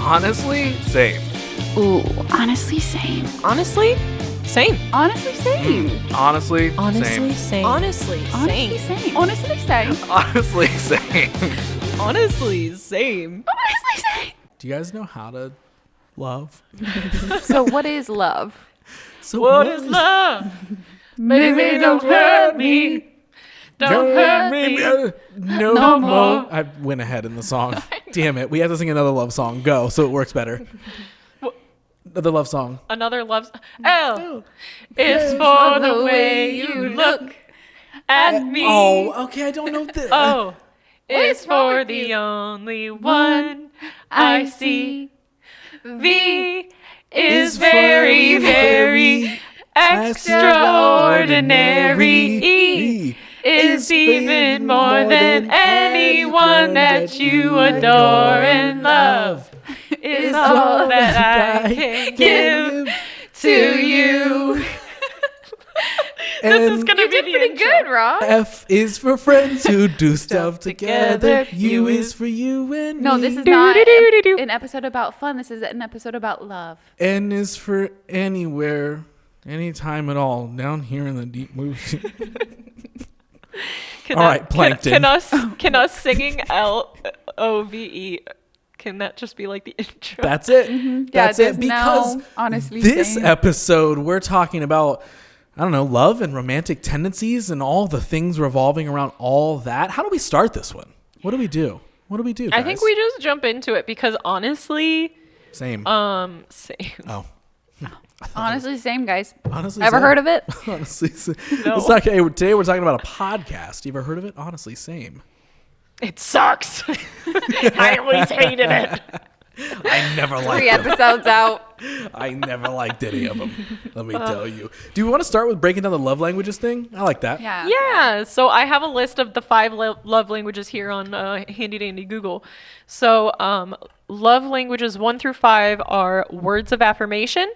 Honestly, same. Ooh, honestly, same. Honestly, same. Honestly, same. Honestly, Honestly, same. same. Honestly, Honestly, same. same. Honestly, same. Honestly, same. Honestly, same. Honestly, same. Do you guys know how to love? So what is love? So What is love? Baby, don't hurt me. Don't hurt me. No more. I went ahead in the song. Damn it. We have to sing another love song. Go, so it works better. Another love song. Another love. L is for the way you look at me. Oh, okay. I don't know this. O is wrong for with the you? only one I see. V is very, very extraordinary. E is even more than anyone that you adore and love. Is all that I can give to you. This is gonna be the Pretty intro. good, Rob. F is for friends who do stuff together. U is for you and No, me. this is not an episode about fun. This is an episode about love. N is for anywhere, anytime at all. Down here in the deep movie. All right, Plankton. Can us singing LOVE? Can that just be like the intro? That's it. That's there's it. Because no honestly this same. episode, we're talking about, I don't know, love and romantic tendencies and all the things revolving around all that. How do we start this one? What do we do? What do we do, guys? I think we just jump into it because honestly, Same. same. Oh. Honestly, same, guys. Honestly, Ever same. heard of it? Honestly, same. No. Let's talk, today we're talking about a podcast. You ever heard of it? Honestly, same. It sucks. I always hated it. I never liked 3 them. episodes out. I never liked any of them. Let me tell you. Do you want to start with breaking down the love languages thing? I like that. Yeah. Yeah, so I have a list of the 5 love languages here on handy dandy Google. So love languages 1 through 5 are words of affirmation,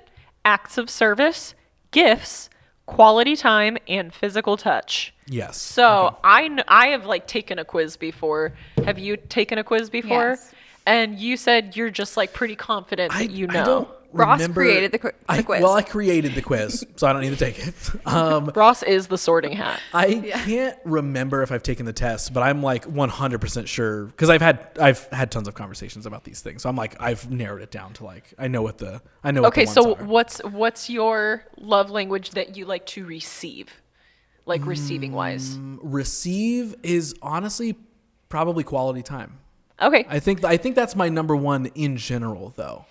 acts of service, gifts, quality time, and physical touch. Yes. So I have like taken a quiz before. Have you taken a quiz before? Yes. And you said you're just like pretty confident that you know. I don't Ross remember- created the quiz. Well, I created the quiz, so I don't need to take it. Ross is the sorting hat. I can't remember if I've taken the test, but I'm like 100% sure because I've had tons of conversations about these things. So I'm like I've narrowed it down to like I know what the Okay, ones so are. what's your love language that you like to receive? Like receiving wise. Receive is honestly probably quality time. Okay. I think that's my number one in general though.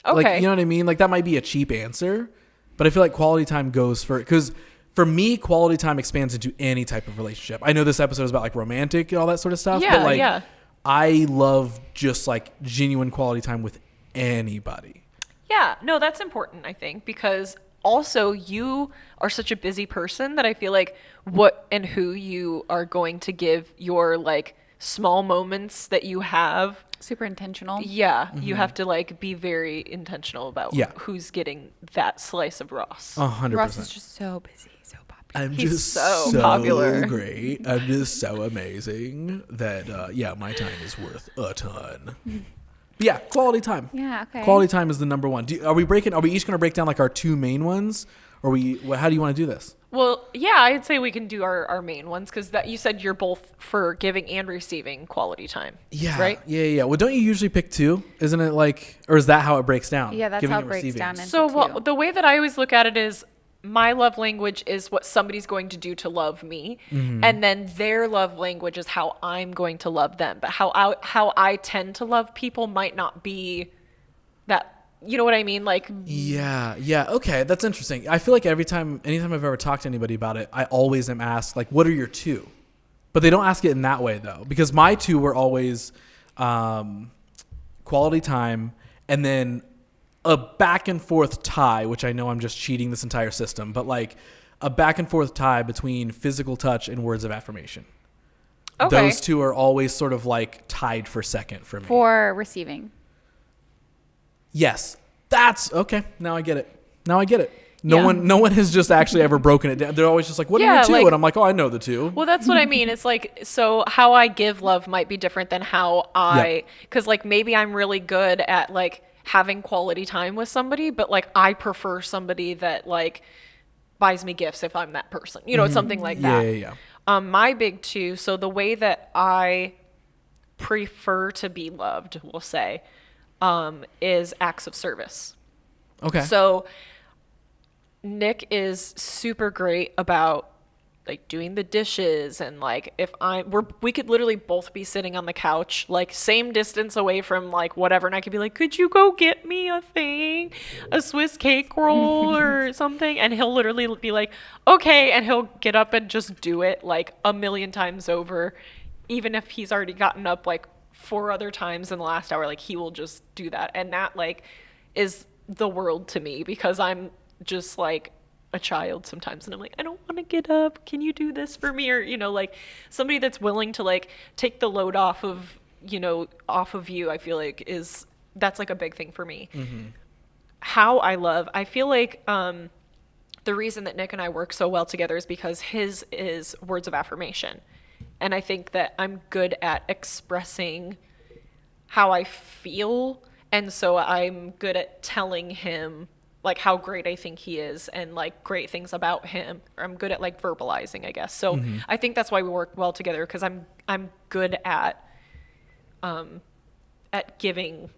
Okay. Like, you know what I mean? Like that might be a cheap answer, but I feel like quality time goes because for me, quality time expands into any type of relationship. I know this episode is about like romantic and all that sort of stuff, Yeah, but like yeah. I love just like genuine quality time with anybody. Yeah, no, that's important, I think, because also you are such a busy person that I feel like what and who you are going to give your like small moments that you have. Super intentional. Yeah, you have to like be very intentional about Yeah. who's getting that slice of Ross. 100%. Ross is just so busy, so popular. I'm He's just so popular. great. I'm just so amazing that my time is worth a ton. Yeah, quality time. Yeah, okay. Quality time is the number one. Are we each going to break down like our 2 main ones, or how do you want to do this? Well, yeah, I'd say we can do our main ones because that you said you're both for giving and receiving quality time. Yeah. Right? Yeah. Well, don't you usually pick 2? Isn't it like, or is that how it breaks down? Yeah, that's Giving how and it breaks receiving. down. into So two. the way that I always look at it is my love language is what somebody's going to do to love me. Mm-hmm. And then their love language is how I'm going to love them. But how I tend to love people might not be that, you know what I mean? Like, Yeah. Okay, that's interesting. I feel like anytime I've ever talked to anybody about it, I always am asked like, "What are your 2?" But they don't ask it in that way though, because my 2 were always quality time and then a back and forth tie, which I know I'm just cheating this entire system, but like a back and forth tie between physical touch and words of affirmation. okay. Those 2 are always sort of like tied for second for me. For receiving. Yes. That's okay. Now I get it. No one has just actually ever broken it down. They're always just like, what are Yeah, your two? like- And I'm like, oh, I know the two. Well, that's what I mean. It's like, so how I give love might be different than how because like maybe I'm really good at like having quality time with somebody, but like I prefer somebody that like buys me gifts if I'm that person, you know, something like that. Yeah. My big two, so the way that I prefer to be loved, we'll say, is acts of service. Okay. So Nick is super great about like doing the dishes, and like if we could literally both be sitting on the couch like same distance away from like whatever, and I could be like, could you go get me a Swiss cake roll or something, and he'll literally be like, okay, and he'll get up and just do it like a million times over, even if he's already gotten up like 4 other times in the last hour. Like he will just do that, and that like is the world to me, because I'm just like a child sometimes, and I'm like, I don't want to get up, can you do this for me? Or, you know, like somebody that's willing to like take the load off of you, I feel like that's like a big thing for me. How I feel like the reason that Nick and I work so well together is because his is words of affirmation, and I think that I'm good at expressing how I feel, and so I'm good at telling him like how great I think he is and like great things about him. Or I'm good at like verbalizing, I guess. So I think that's why we work well together, because I'm good at giving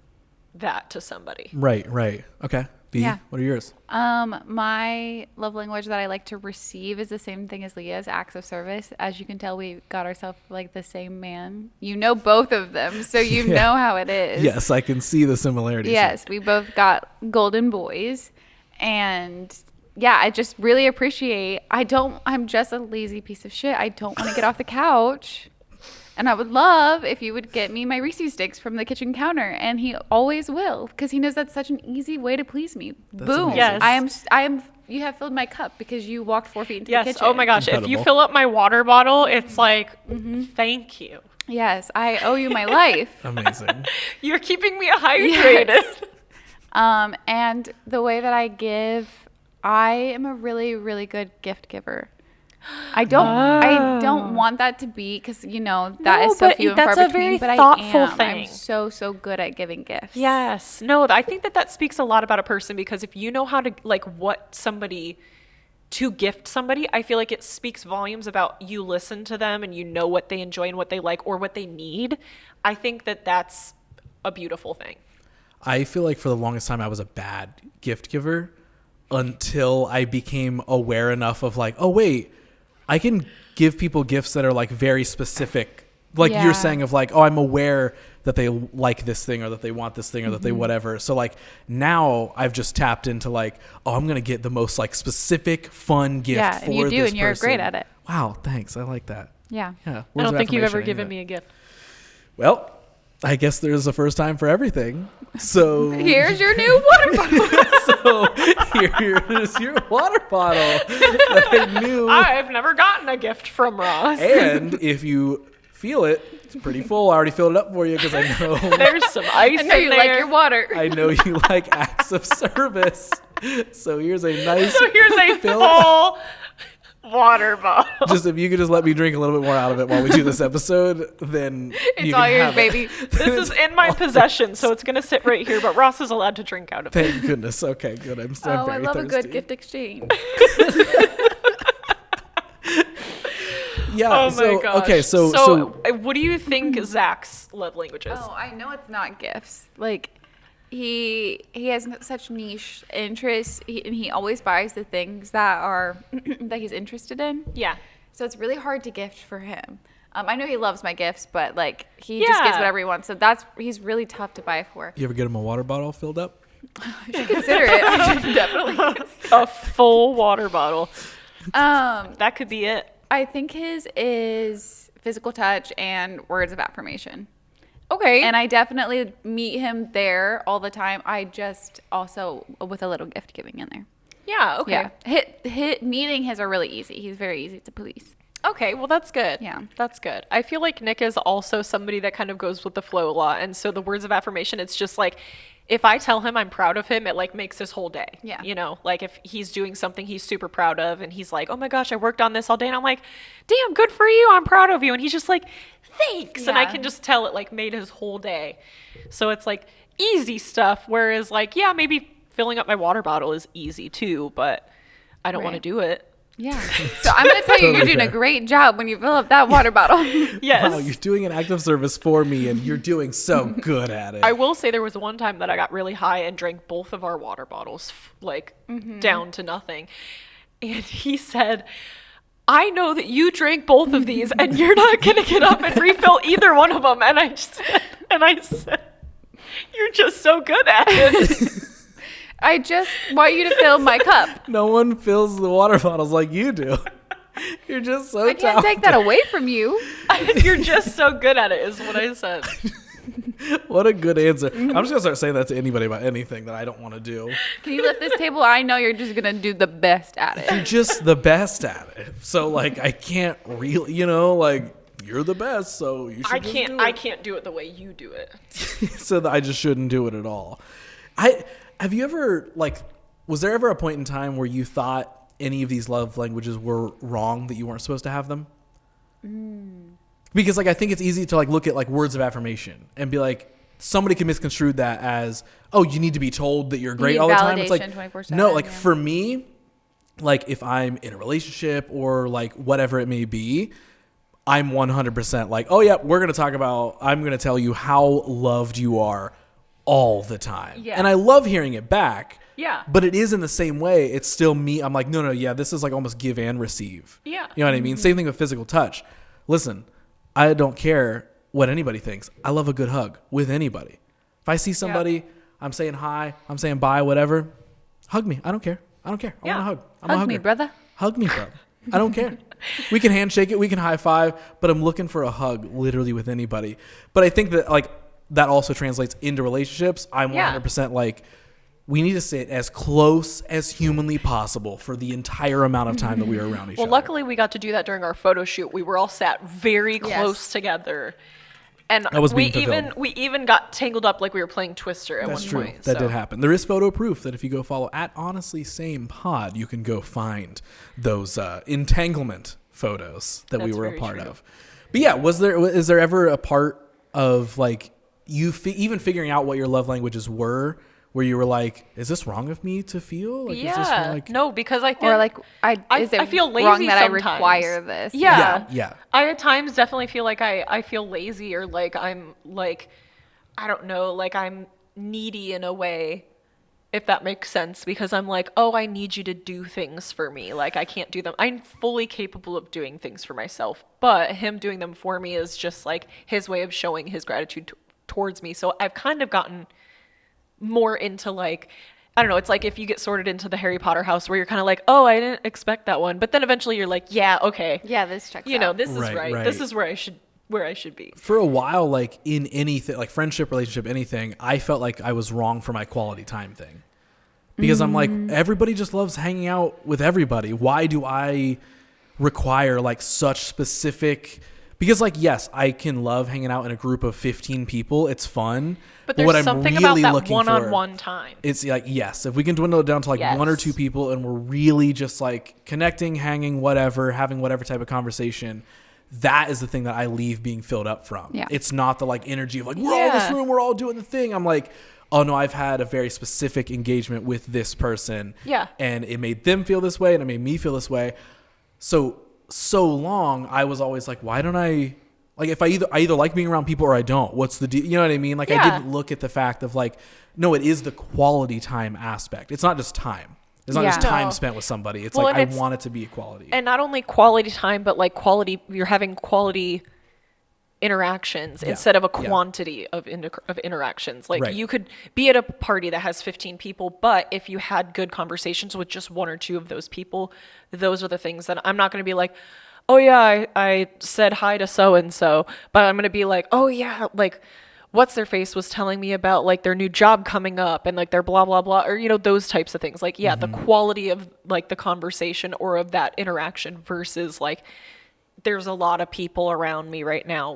that to somebody. Right. Okay. B, Yeah. what are yours? My love language that I like to receive is the same thing as Leah's, acts of service. As you can tell, we got ourselves like the same man. You know both of them, so you know how it is. Yes, I can see the similarities. Yes, we both got golden boys. And yeah, I just really appreciate, I'm just a lazy piece of shit. I don't want to get off the couch. And I would love if you would get me my Reese's sticks from the kitchen counter. And he always will, because he knows that's such an easy way to please me. That's Boom. amazing. Yes. I am, you have filled my cup because you walked 4 feet into the Yes. kitchen. Oh my gosh. If you Incredible. fill up my water bottle, it's like, thank you. Yes, I owe you my life. Amazing. You're keeping me hydrated. Yes. And the way that I give, I am a really, really good gift giver. I don't want that to be, because you know that No, is so but few and that's far a between. very But thoughtful I am. thing. I'm so good at giving gifts. Yes. No, I think that speaks a lot about a person, because if you know how to like to gift somebody, I feel like it speaks volumes about you listen to them and you know what they enjoy and what they like or what they need. I think that that's a beautiful thing. I feel like for the longest time I was a bad gift giver until I became aware enough of like, oh wait, I can give people gifts that are like very specific. Like Yeah. you're saying of like, oh, I'm aware that they like this thing or that they want this thing or that they whatever. So like now I've just tapped into like, oh, I'm going to get the most like specific fun gift Yeah, for and you do, this and you're person. great at it. Wow, thanks. I like that. Yeah. Yeah. I don't think you've ever given me a gift. Well, I guess there's a first time for everything. So Here's your new water bottle. so here's your water bottle that I knew. I've never gotten a gift from Ross. And if you feel it, it's pretty full. I already filled it up for you because I know There's some ice I know in you there. like your water. I know you like acts of service. So here's a nice. So here's a fill. full water bottle. Just if you could just let me drink a little bit more out of it while we do this episode, then It's you all can yours, have it. baby. This is in my possession, so it's going to sit right here, but Ross is allowed to drink out of it. Thank goodness. Okay, good. I'm Oh, very I love thirsty. a good gift exchange. Yeah. Oh so, my gosh. Okay. So What do you think Zach's love language is? Oh, I know it's not gifts. Like he has such niche interests, and he always buys the things that are that he's interested in. Yeah. So it's really hard to gift for him. I know he loves my gifts, but like he just gets Yeah. whatever he wants. So he's really tough to buy for. you ever get him a water bottle filled up? You should consider it. I should definitely. A full water bottle. Um, That could be it. I think his is physical touch and words of affirmation. Okay. And I definitely meet him there all the time. I just also with a little gift giving in there. yeah, okay. Yeah. Meeting his are really easy. He's very easy to please. Okay, well that's good. Yeah. That's good. I feel like Nick is also somebody that kind of goes with the flow a lot. And so the words of affirmation, it's just like if I tell him I'm proud of him, it like makes his whole day. Yeah. You know, like if he's doing something he's super proud of and he's like, oh my gosh, I worked on this all day. And I'm like, damn, good for you. I'm proud of you. And he's just like, thanks. And I Yeah. can just tell it like made his whole day. So it's like easy stuff. Whereas like, yeah, maybe filling up my water bottle is easy too, but I don't want to Right. do it. Yeah. So I'm going to tell you, you're Totally doing a fair. great job when you fill up that water bottle. Yes. Wow, you're doing an act of service for me, and you're doing so good at it. I will say there was one time that I got really high and drank both of our water bottles, like down to nothing. And he said, I know that you drank both of these and you're not going to get up and refill either one of them. And I said, you're just so good at it. I just want you to fill my cup. No one fills the water bottles like you do. You're just so I can't take that away from you. You're just so good at it is what I said. What a good answer. I'm just gonna start saying that to anybody about anything that I don't want to do. Can you lift this table? I know you're just going to do the best at You're it. just the best at it. So like I can't really, like you're the best, so you should. I can't do it the way you do it. So that I just shouldn't do it at all. Have you ever was there ever a point in time where you thought any of these love languages were wrong, that you weren't supposed to have them? Because I think it's easy to look at words of affirmation and be like, somebody can misconstrue that as, oh, you need to be told that you're great need all the time. It's validation like 24/7, no, yeah. for me, if I'm in a relationship or whatever it may be, I'm 100% like, oh yeah, I'm going to tell you how loved you are all the time. Yeah. And I love hearing it back. Yeah. But it is in the same way. It's still me. I'm like, no, yeah, this is almost give and receive. Yeah. You know what I mean? Same thing with physical touch. Listen, I don't care what anybody thinks. I love a good hug with anybody. If I see somebody, I'm saying hi, I'm saying bye, whatever, hug me. I don't care. I want a hug. I'm a Hug hugger. me, brother. Hug me, brother. I don't care. We can handshake it. We can high five. But I'm looking for a hug literally with anybody. But I think that that also translates into relationships. I'm 100% we need to sit as close as humanly possible for the entire amount of time that we are around each other. Well, luckily we got to do that during our photo shoot. We were all sat very close together. And That was we being fulfilled. even got tangled up like we were playing Twister at That's one true. point. That so. did happen. There is photo proof that if you go follow at honestlysamepod, you can go find those entanglement photos that we That's were a very part true. of. But yeah, is there ever a part of you even figuring out what your love languages were, where you were like, is this wrong of me to feel? Is this No, because I feel Or is it I feel lazy wrong that sometimes. I require this? Yeah. I at times definitely feel like I feel lazy or I'm I don't know, I'm needy in a way, if that makes sense, because I'm like, oh, I need you to do things for me. I can't do them. I'm fully capable of doing things for myself, but him doing them for me is just his way of showing his gratitude towards me. So I've kind of gotten more into I don't know, it's if you get sorted into the Harry Potter house where you're kind of like, oh, I didn't expect that one. But then eventually you're like, yeah, okay. Yeah, this checks You know, out. this is Right, right. right. This is where I should be. For a while, in anything, friendship, relationship, anything, I felt like I was wrong for my quality time thing. Because I'm like, everybody just loves hanging out with everybody. Why do I require such specific... Because yes, I can love hanging out in a group of 15 people. It's fun. But there's what I'm something really about that looking one-on-one time. It's yes, if we can dwindle it down to Yes. one or two people and we're really just connecting, hanging, whatever, having whatever type of conversation, that is the thing that I leave being filled up from. Yeah. It's not the energy of we're all in this room, we're all doing the thing. I'm like, oh no, I've had a very specific engagement with this person. Yeah. And it made them feel this way and it made me feel this way. So long, I was always like, why don't I... if I either like being around people or I don't. What's the deal? You know what I mean? I didn't look at the fact of no, it is the quality time aspect. It's not just time. It's not just Yeah. time No. spent with somebody. It's Well, I and it's- want it to be equality. And not only quality time, but quality, you're having quality interactions instead of a quantity of interactions. Right. You could be at a party that has 15 people, but if you had good conversations with just one or two of those people, those are the things that I'm not going to be like, oh yeah, I said hi to so-and-so, but I'm going to be like, oh yeah, what's their face was telling me about their new job coming up and their blah, blah, blah, or, those types of things. The quality of the conversation or of that interaction versus there's a lot of people around me right now.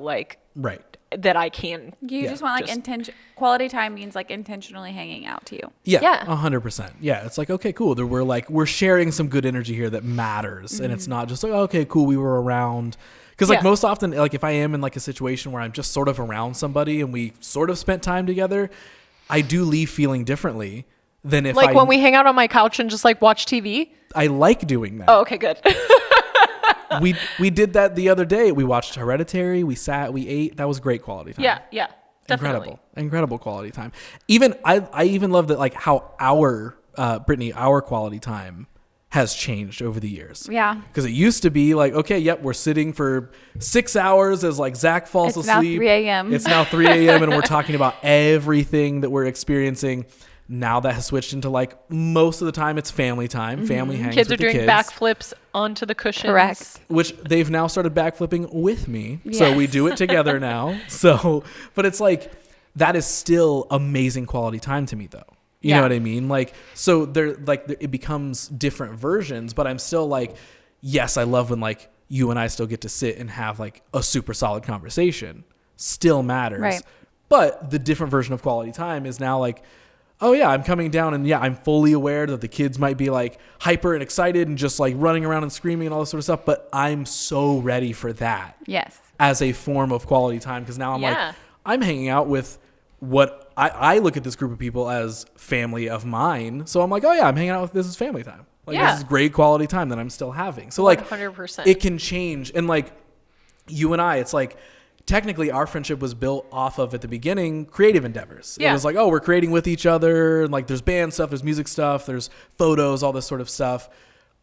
Right. that I can. You Yeah, just want like quality time means like intentionally hanging out to you. Yeah, Yeah. 100%. Yeah, it's like, okay, cool. We're sharing some good energy here that matters, and it's not just like, okay, cool, we were around. Because like Yeah. most often, like if I am in like a situation where I'm just sort of around somebody and we sort of spent time together, I do leave feeling differently than if Like when we hang out on my couch and just like watch TV. I like doing that. Oh, okay, good. We did that the other day. We watched Hereditary. We sat. We ate. That was great quality time. yeah, definitely. Incredible quality time. Even I even love that like how our Brittany, our quality time has changed over the years. Yeah. Because it used to be like, okay, yep, we're sitting for 6 hours as like Zach falls It's now asleep. 3 a.m. It's now 3 a.m. and we're talking about everything that we're experiencing. Now that has switched into like most of the time it's family time, family hangs Kids with are the doing kids. backflips onto the cushions. Correct. Which they've now started backflipping with me. So Yes. we do it together now. So, but it's like, that is still amazing quality time to me though. You know Yeah. what I mean? Like, so it becomes different versions, but I'm still like, yes, I love when like you and I still get to sit and have like a super solid conversation. Still matters. Right. But the different version of quality time is now like, oh yeah, I'm coming down and yeah, I'm fully aware that the kids might be like hyper and excited and just like running around and screaming and all this sort of stuff, but I'm so ready for that Yes. as a form of quality time because now I'm Yeah. like, I'm hanging out with what I look at this group of people as family of mine. So I'm like, oh yeah, I'm hanging out with this is family time. Like Yeah. this is great quality time that I'm still having. So like 100%. it can change. And like you and I, it's like technically our friendship was built off of at the beginning creative endeavors. It Yeah. was like, oh, we're creating with each other. And like there's band stuff, there's music stuff, there's photos, all this sort of stuff.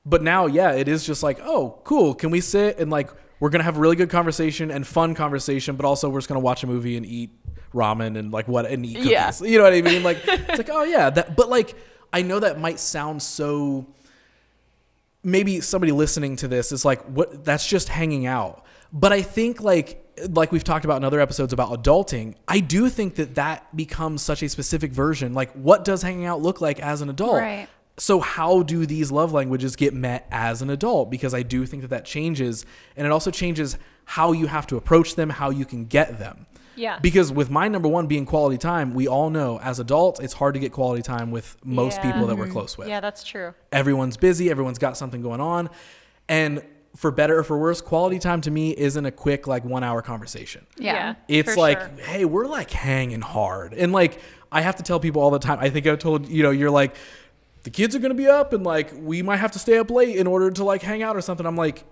But now, yeah, it is just like, oh, cool. Can we sit and like we're going to have a really good conversation and fun conversation, but also we're just going to watch a movie and eat ramen and like and eat cookies. Yeah. You know what I mean? Like it's like, oh yeah, but like I know that might sound so maybe somebody listening to this is like, what, that's just hanging out. But I think like we've talked about in other episodes about adulting, I do think that becomes such a specific version. Like what does hanging out look like as an adult? Right. So how do these love languages get met as an adult? Because I do think that changes, and it also changes how you have to approach them, how you can get them. Yeah. Because with my number one being quality time, we all know as adults, it's hard to get quality time with most Yeah. people that we're close with. Yeah, that's true. Everyone's busy. Everyone's got something going on. And for better or for worse, quality time to me isn't a quick like 1 hour conversation. Yeah. It's for like, sure. hey, we're like hanging hard. And like, I have to tell people all the time. I think I told, you're like, the kids are going to be up and like, we might have to stay up late in order to like hang out or something. I'm like,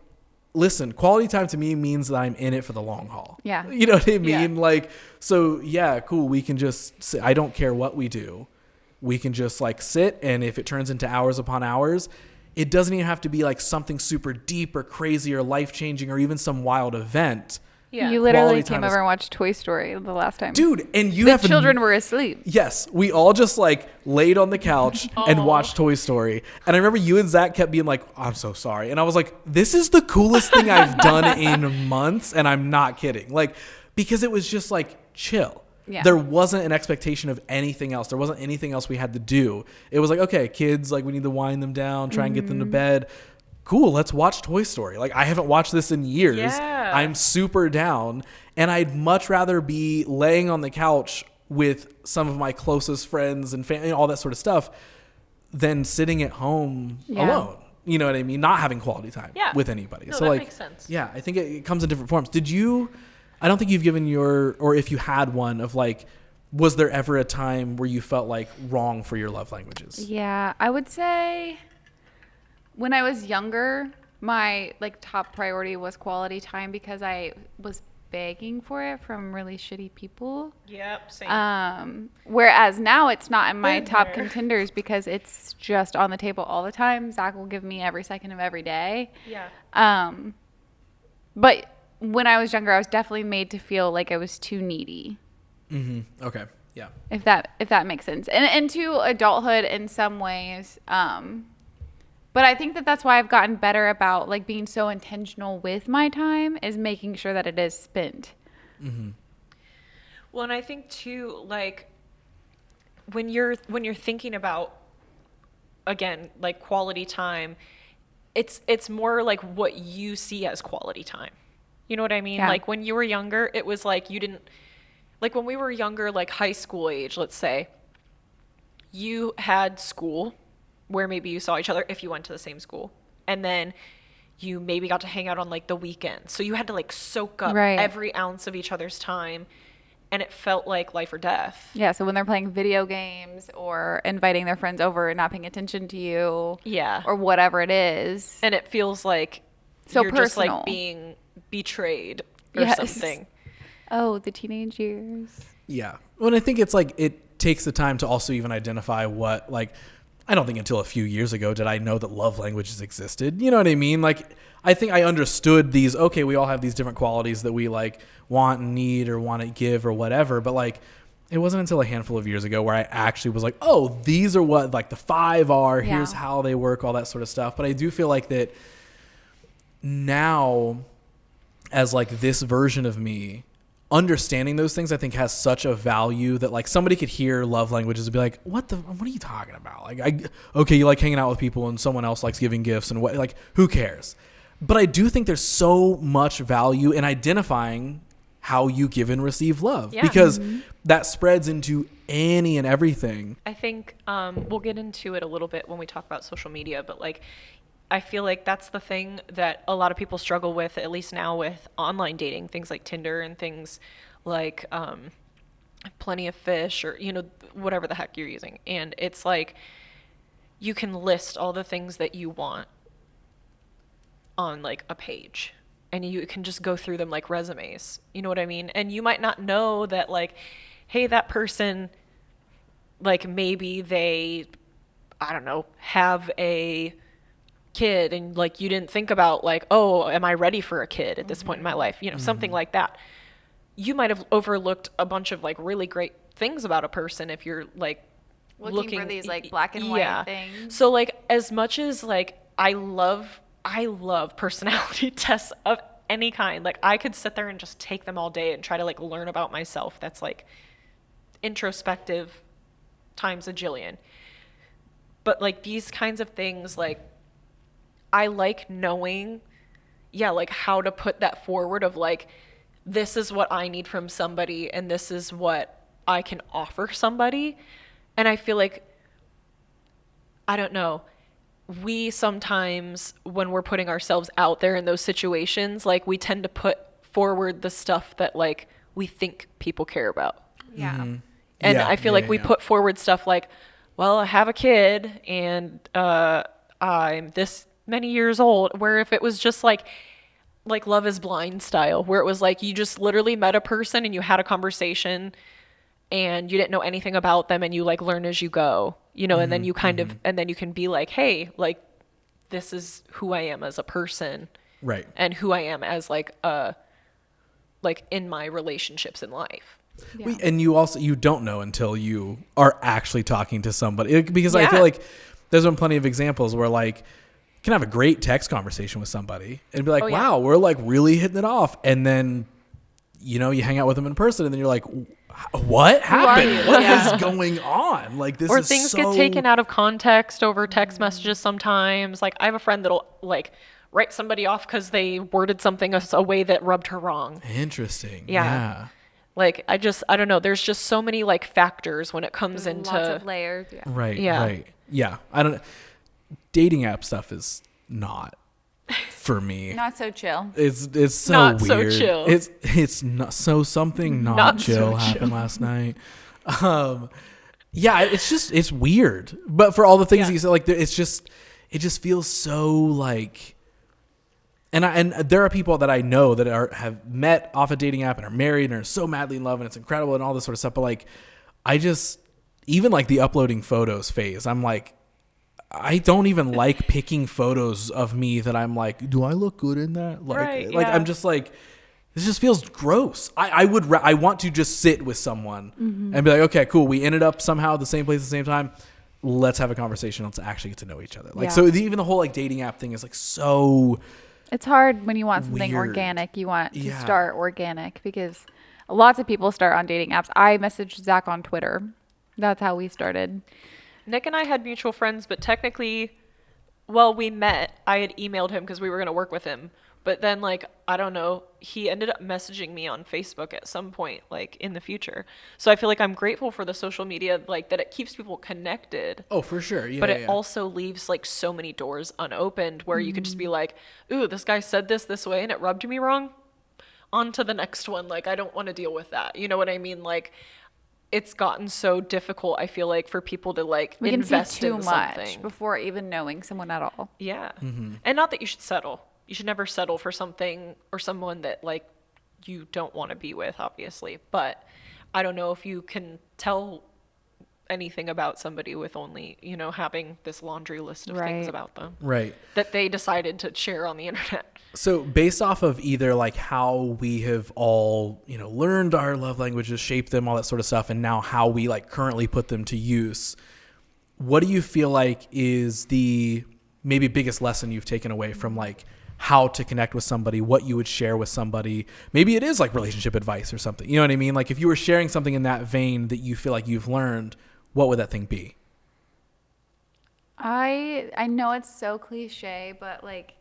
listen, quality time to me means that I'm in it for the long haul. Yeah. You know what I mean? Yeah. Like, so yeah, cool. We can just sit. I don't care what we do. We can just like sit. And if it turns into hours upon hours, it doesn't even have to be like something super deep or crazy or life-changing or even some wild event. Yeah. You literally Quality time came is- over and watched Toy Story the last time. Dude, and you the have children were asleep. Yes, we all just like laid on the couch and Aw. watched Toy Story. And I remember you and Zach kept being like, I'm so sorry. And I was like, this is the coolest thing I've done in months. And I'm not kidding. Like, because it was just like chill. Yeah. There wasn't an expectation of anything else. There wasn't anything else we had to do. It was like, okay, kids, like we need to wind them down, try and get them to bed. Cool, let's watch Toy Story. Like I haven't watched this in years. Yeah. I'm super down. And I'd much rather be laying on the couch with some of my closest friends and family, all that sort of stuff, than sitting at home Yeah. alone. You know what I mean? Not having quality time Yeah. with anybody. No, so that like, makes sense. yeah, I think it comes in different forms. I don't think you've given or if you had one of like, was there ever a time where you felt like wrong for your love languages? Yeah, I would say when I was younger, my like top priority was quality time because I was begging for it from really shitty people. Yep. Same. Whereas now it's not in my Been top there. contenders because it's just on the table all the time. Zach will give me every second of every day. yeah. But when I was younger, I was definitely made to feel like I was too needy. Mm-hmm. Okay. Yeah. If that makes sense. And to adulthood in some ways. But I think that's why I've gotten better about like being so intentional with my time is making sure that it is spent. Mm-hmm. Well, and I think too, like when you're thinking about, again, like quality time, it's more like what you see as quality time. You know what I mean? Yeah. Like when you were younger, it was like you didn't, like when we were younger, like high school age, let's say, you had school where maybe you saw each other if you went to the same school. And then you maybe got to hang out on like the weekends. So you had to like soak up Right. every ounce of each other's time. And it felt like life or death. Yeah, so when they're playing video games or inviting their friends over and not paying attention to you, Yeah. or whatever it is. And it feels like So you're just personal. like being betrayed or Yes. something. Oh, the teenage years. Yeah. Well, and I think it's like it takes the time to also even identify what, like, I don't think until a few years ago did I know that love languages existed. You know what I mean? Like, I think I understood these, okay, we all have these different qualities that we like want and need or want to give or whatever. But like, it wasn't until a handful of years ago where I actually was like, oh, these are what like the 5 are. Yeah. Here's how they work, all that sort of stuff. But I do feel like that now, as like this version of me, understanding those things I think has such a value that like somebody could hear love languages and be like, what are you talking about? Like, okay, you like hanging out with people and someone else likes giving gifts and what, like, who cares? But I do think there's so much value in identifying how you give and receive love, Yeah. because that spreads into any and everything. I think we'll get into it a little bit when we talk about social media, but like I feel like that's the thing that a lot of people struggle with, at least now with online dating, things like Tinder and things like Plenty of Fish or, you know, whatever the heck you're using. And it's like you can list all the things that you want on like a page and you can just go through them like resumes. You know what I mean? And you might not know that like, hey, that person, like maybe they, I don't know, have a kid and like you didn't think about like, oh, am I ready for a kid at this point in my life? You know, something like that. You might have overlooked a bunch of like really great things about a person if you're like Looking for these, like, black and white things. So like as much as like I love personality tests of any kind. Like I could sit there and just take them all day and try to like learn about myself. That's like introspective times a jillion. But like these kinds of things, like I like knowing, like how to put that forward of like, this is what I need from somebody and this is what I can offer somebody. And I feel like, I don't know, we sometimes, when we're putting ourselves out there in those situations, like we tend to put forward the stuff that like we think people care about. Yeah. And Yeah, I feel like we put forward stuff like, well, I have a kid and I'm this many years old, where if it was just like Love is Blind style, where it was like you just literally met a person and you had a conversation and you didn't know anything about them and you like learn as you go, you know, and then you kind of, and then you can be like, hey, like this is who I am as a person. Right. And who I am as like in my relationships in life. Yeah. And you don't know until you are actually talking to somebody, because I feel Yeah. like there's been plenty of examples where like you can have a great text conversation with somebody and be like, Oh, yeah. wow, we're like really hitting it off. And then, you know, you hang out with them in person and then you're like, what happened? you? What Yeah. is going on? Like this Or is things so... get taken out of context over text messages sometimes. Like I have a friend that'll like write somebody off because they worded something a way that rubbed her wrong. Interesting. Yeah. Yeah. Like I don't know. There's just so many like factors when it comes into Lots of layers. Yeah. Right. Yeah. Right. Yeah. I don't. Dating app stuff is not for me. Not so chill. It's so Not so weird. chill. It's not so something not, Not so chill chill. happened last night. Yeah, it's weird. But for all the things Yeah. you said, like it just feels so like. And there are people that I know that have met off a dating app and are married and are so madly in love and it's incredible and all this sort of stuff. But like, I just, even like the uploading photos phase, I'm like, I don't even like picking photos of me that I'm like, do I look good in that? Like, Right, like yeah. I'm just like, this just feels gross. I want to just sit with someone and be like, okay, cool. We ended up somehow at the same place at the same time. Let's have a conversation. Let's actually get to know each other. Like, Yeah. so even the whole like dating app thing is like so... It's hard when you want something Weird. organic. You want to Yeah. start organic because lots of people start on dating apps. I messaged Zach on Twitter. That's how we started. Nick and I had mutual friends, but technically, well, we met. I had emailed him because we were going to work with him, But then, like, I don't know, he ended up messaging me on Facebook at some point, like, in the future. So I feel like I'm grateful for the social media, like, that it keeps people connected. Oh, for sure. Yeah. But it yeah. also leaves, like, so many doors unopened where you could just be like, ooh, this guy said this way and it rubbed me wrong. On to the next one. Like, I don't want to deal with that. You know what I mean? Like, it's gotten so difficult, I feel like, for people to, like, We can see invest too in much something. before even knowing someone at all. Yeah. And not that you should settle. You should never settle for something or someone that, like, you don't want to be with, obviously. But I don't know if you can tell anything about somebody with only, you know, having this laundry list of things Right. about them Right. that they decided to share on the internet. So based off of either like how we have all, you know, learned our love languages, shaped them, all that sort of stuff, and now how we like currently put them to use, what do you feel like is the maybe biggest lesson you've taken away from like how to connect with somebody, what you would share with somebody? Maybe it is like relationship advice or something. You know what I mean? Like if you were sharing something in that vein that you feel like you've learned, what would that thing be? I know it's so cliche, but like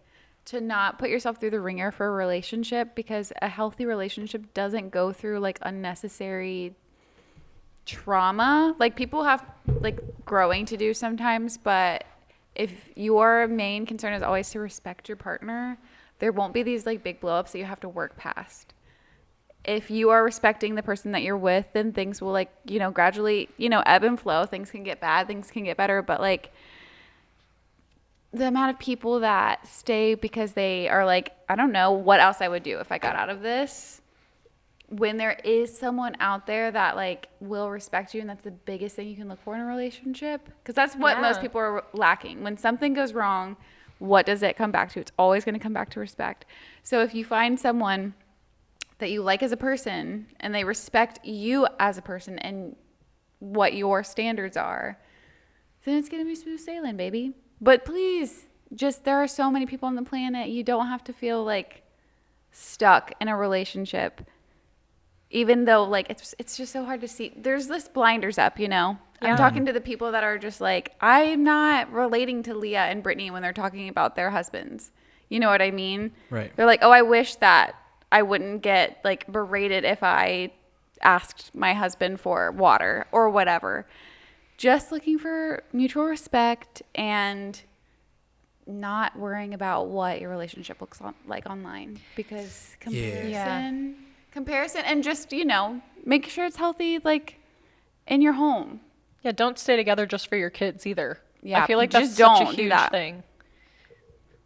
to not put yourself through the ringer for a relationship, because a healthy relationship doesn't go through like unnecessary trauma. Like people have like growing to do sometimes, but if your main concern is always to respect your partner, there won't be these like big blow ups that you have to work past. If you are respecting the person that you're with, then things will like, you know, gradually, you know, ebb and flow. Things can get bad, things can get better, but like the amount of people that stay because they are like, I don't know what else I would do if I got out of this. When there is someone out there that like will respect you, and that's the biggest thing you can look for in a relationship, because that's what most people are lacking. When something goes wrong, what does it come back to? It's always going to come back to respect. So if you find someone that you like as a person and they respect you as a person and what your standards are, then it's going to be smooth sailing, baby. But please, just there are so many people on the planet. You don't have to feel like stuck in a relationship, even though like it's just so hard to see. There's this blinders up, you know. Yeah. I'm talking to the people that are just like, I'm not relating to Leah and Brittany when they're talking about their husbands. You know what I mean? Right. They're like, oh, I wish that I wouldn't get like berated if I asked my husband for water or whatever. Just looking for mutual respect and not worrying about what your relationship looks like online, because comparison and just, you know, make sure it's healthy, like in your home. Yeah, don't stay together just for your kids either. Yeah, I feel like that's just such a don't do huge that. thing.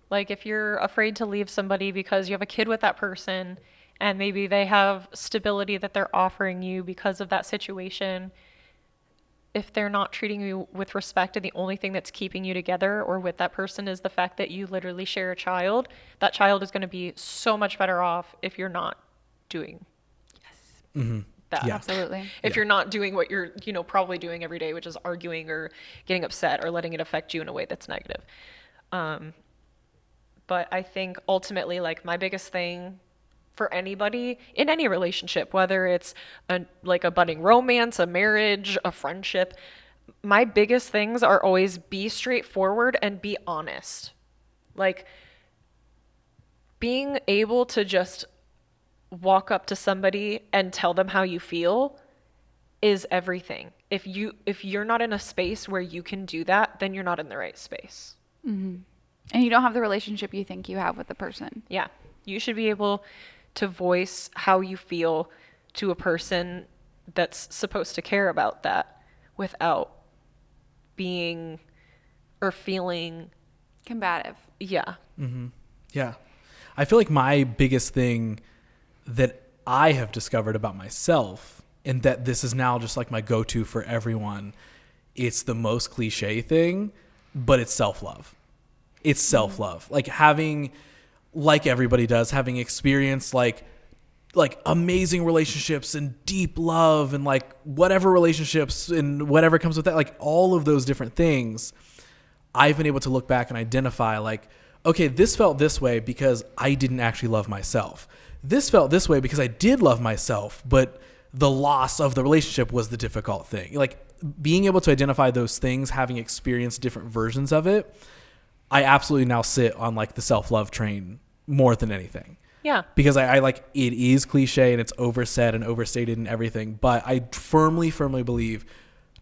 Like if you're afraid to leave somebody because you have a kid with that person and maybe they have stability that they're offering you because of that situation, if they're not treating you with respect and the only thing that's keeping you together or with that person is the fact that you literally share a child, that child is going to be so much better off if you're not doing that. Yeah. Absolutely. If you're not doing what you're, you know, probably doing every day, which is arguing or getting upset or letting it affect you in a way that's negative. But I think ultimately, like, my biggest thing for anybody in any relationship, whether it's like a budding romance, a marriage, a friendship, my biggest things are always be straightforward and be honest. Like, being able to just walk up to somebody and tell them how you feel is everything. If you're not in a space where you can do that, then you're not in the right space. And you don't have the relationship you think you have with the person. Yeah. You should be able to voice how you feel to a person that's supposed to care about that without being or feeling Combative. yeah. Yeah. I feel like my biggest thing that I have discovered about myself, and that this is now just like my go-to for everyone, it's the most cliche thing, but it's self-love. It's self-love. Like having, like everybody does, having experienced like amazing relationships and deep love and like whatever relationships and whatever comes with that, like all of those different things, I've been able to look back and identify like, okay, this felt this way because I didn't actually love myself. This felt this way because I did love myself, but the loss of the relationship was the difficult thing. Like being able to identify those things, having experienced different versions of it, I absolutely now sit on like the self-love train more than anything. Yeah. Because I like, it is cliche and it's oversaid and overstated and everything, but I firmly believe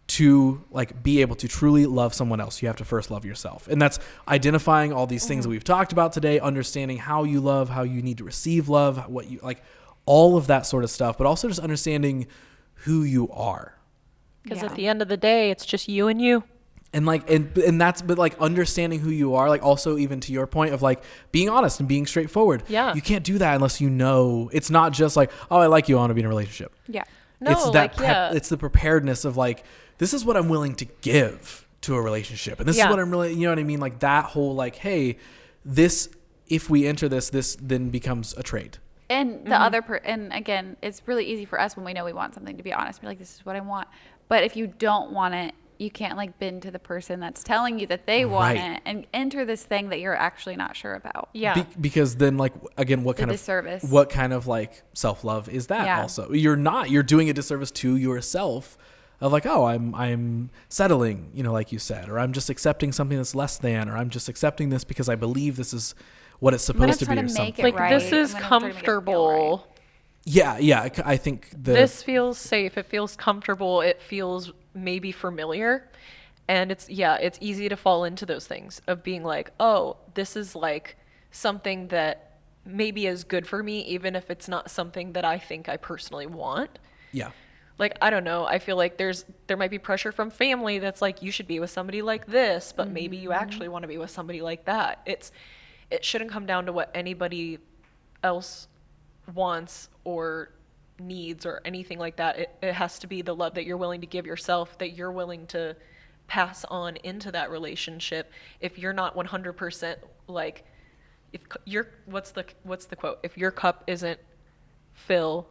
to like be able to truly love someone else, you have to first love yourself. And that's identifying all these things that we've talked about today, understanding how you love, how you need to receive love, what you like, all of that sort of stuff, but also just understanding who you are. Because at the end of the day, it's just you and you. And like, and that's, but like understanding who you are, like also even to your point of like being honest and being straightforward. Yeah. You can't do that unless you know, it's not just like, oh, I like you, I want to be in a relationship. Yeah. No, It's that like, it's the preparedness of like, this is what I'm willing to give to a relationship. And this is what I'm really, you know what I mean? Like that whole like, hey, this, if we enter this then becomes a trait. And the other and again, it's really easy for us when we know we want something to be honest. We're like, this is what I want. But if you don't want it, you can't like bend to the person that's telling you that they want it and enter this thing that you're actually not sure about. Yeah. Because then like, again, what kind of like self-love is that also? You're doing a disservice to yourself of like, oh, I'm settling, you know, like you said, or I'm just accepting something that's less than, or I'm just accepting this because I believe this is what it's supposed to be or something. Like this is comfortable. Yeah. I think this feels safe. It feels comfortable. It feels maybe familiar. And it's easy to fall into those things of being like, oh, this is like something that maybe is good for me, even if it's not something that I think I personally want. Yeah. Like, I don't know. I feel like there might be pressure from family that's like, you should be with somebody like this, but maybe you actually want to be with somebody like that. It shouldn't come down to what anybody else wants or needs or anything like that. It has to be the love that you're willing to give yourself, that you're willing to pass on into that relationship. If you're not 100% like, if you're, what's the quote? If your cup isn't filled,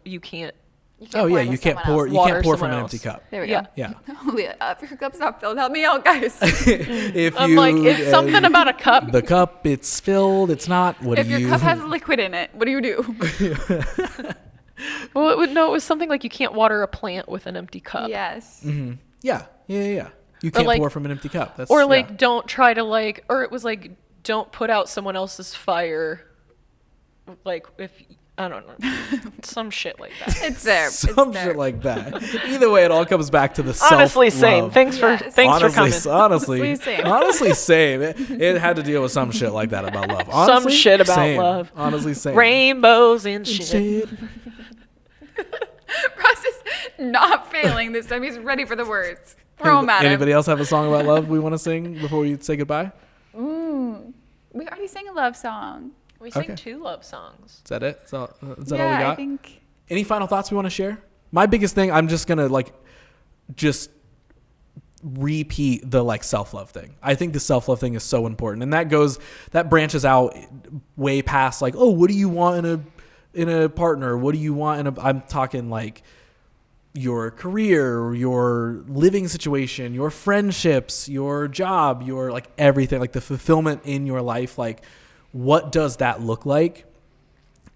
you can't. You can't pour from an empty cup. There we go. Yeah. Leah, if your cup's not filled, help me out, guys. It's something about a cup. The cup, it's filled. It's not. If your cup has liquid in it, what do you do? Well, it was something like you can't water a plant with an empty cup. Yes. Mm-hmm. Yeah. You can't pour from an empty cup. Don't try to like, or it was like, don't put out someone else's fire. Like if. I don't know. Some shit like that. It's there. Shit like that. Either way, it all comes back to the honestly self-love. Same. Thanks for coming. Honestly, same. It had to deal with some shit like that about love. Honestly, some shit about same. love. Honestly, same. Rainbows and shit. Ross is not failing this time. He's ready for the words. Throw him at him. Anybody else have a song about love we want to sing before we say goodbye? We already sang a love song. We sang 2 love songs. Is that it? Is that all we got? I think. Any final thoughts we want to share? My biggest thing, I'm just going to just repeat the self-love thing. I think the self-love thing is so important. And that branches out way past what do you want in a partner? What do you want I'm talking your career, your living situation, your friendships, your job, your everything, the fulfillment in your life. What does that look like?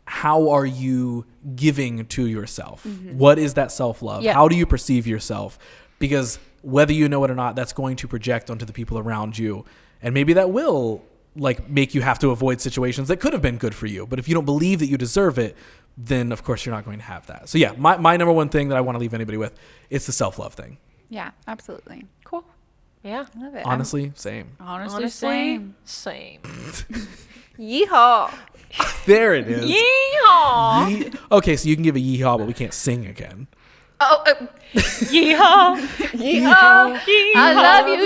How are you giving to yourself? Mm-hmm. What is that self-love? Yeah. How do you perceive yourself? Because whether you know it or not, that's going to project onto the people around you. And maybe that will make you have to avoid situations that could have been good for you. But if you don't believe that you deserve it, then of course you're not going to have that. So yeah, my number one thing that I want to leave anybody with, it's the self-love thing. Yeah, absolutely. Cool. Yeah. I love it. Honestly, same. Honestly, same. Yeehaw. There it is. Yeehaw. Okay, so you can give a yeehaw, but we can't sing again. Oh, yeehaw. Yeehaw. Yeehaw. I love you,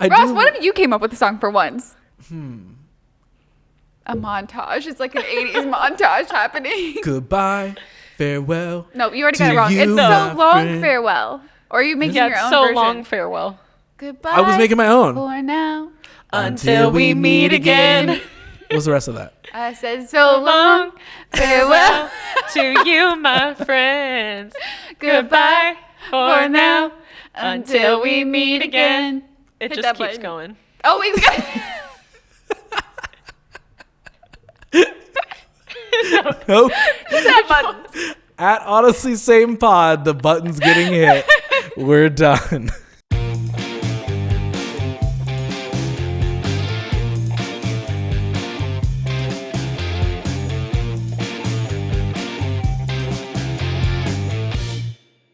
yeehaw. Ross, what if you came up with a song for once? A montage. It's like an 80s montage happening. Goodbye, farewell. No, you already got it wrong. It's So Long Farewell. Or are you making your own So version? Long Farewell. Goodbye. I was making my own. For now. Until we meet again. What's the rest of that? I said so long farewell to you, my friends. Goodbye for now. Until we meet again. It just keeps going. Oh, he's got Nope. At Honestly Same Pod, the button's getting hit. We're done.